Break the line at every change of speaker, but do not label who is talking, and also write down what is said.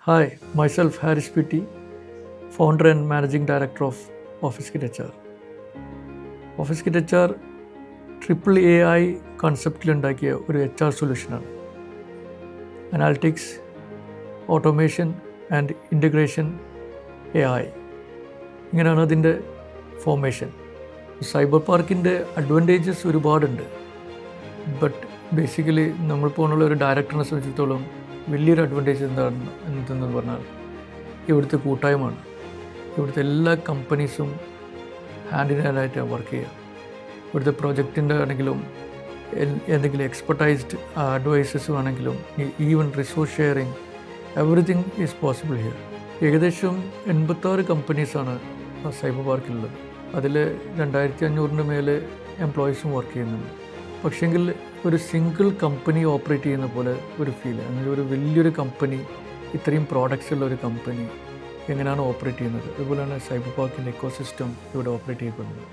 Hi, myself Harris PT, founder and managing director of Office Kit HR. Office Kit HR triple AI കൺസെപ്റ്റിലുണ്ടാക്കിയ ഒരു HR സൊല്യൂഷനാണ്. Analytics, automation and integration AI. ഇങ്ങനെയാണ് അതിൻ്റെ formation. Cyber പാർക്കിൻ്റെ advantages ഒരുപാടുണ്ട്. But basically നമ്മൾ പോലുള്ള ഒരു ഡയറക്ടറിനെ സംബന്ധിച്ചിടത്തോളം വലിയൊരു അഡ്വാൻറ്റേജ് എന്തെന്ന് പറഞ്ഞാൽ ഇവിടുത്തെ കൂട്ടായ്മയാണ്. ഇവിടുത്തെ എല്ലാ കമ്പനീസും ഹാൻഡ് ഇൻ ഹാൻഡായിട്ടാണ് വർക്ക് ചെയ്യുക. ഇവിടുത്തെ പ്രൊജക്റ്റിൻ്റെ ആണെങ്കിലും എന്തെങ്കിലും എക്സ്പെർട്ടൈസ്ഡ് അഡ്വൈസസും ആണെങ്കിലും even resource sharing everything is possible here. ഏകദേശം 86 കമ്പനീസാണ് സൈബർ പാർക്കിലുള്ളത്. അതിൽ 2500 മേലെ എംപ്ലോയീസും വർക്ക് ചെയ്യുന്നുണ്ട്. പക്ഷേങ്കിൽ ഒരു സിംഗിൾ കമ്പനി ഓപ്പറേറ്റ് ചെയ്യുന്ന പോലെ ഒരു ഫീൽ. അങ്ങനെ ഒരു വലിയൊരു കമ്പനി, ഇത്രയും പ്രോഡക്റ്റ്സ് ഉള്ള ഒരു കമ്പനി എങ്ങനെയാണ് ഓപ്പറേറ്റ് ചെയ്യുന്നത്, അതുപോലെയാണ് സൈബർ പാർക്കിൻ്റെ എക്കോസിസ്റ്റം ഇവിടെ ഓപ്പറേറ്റ് ചെയ്യപ്പെടുന്നത്.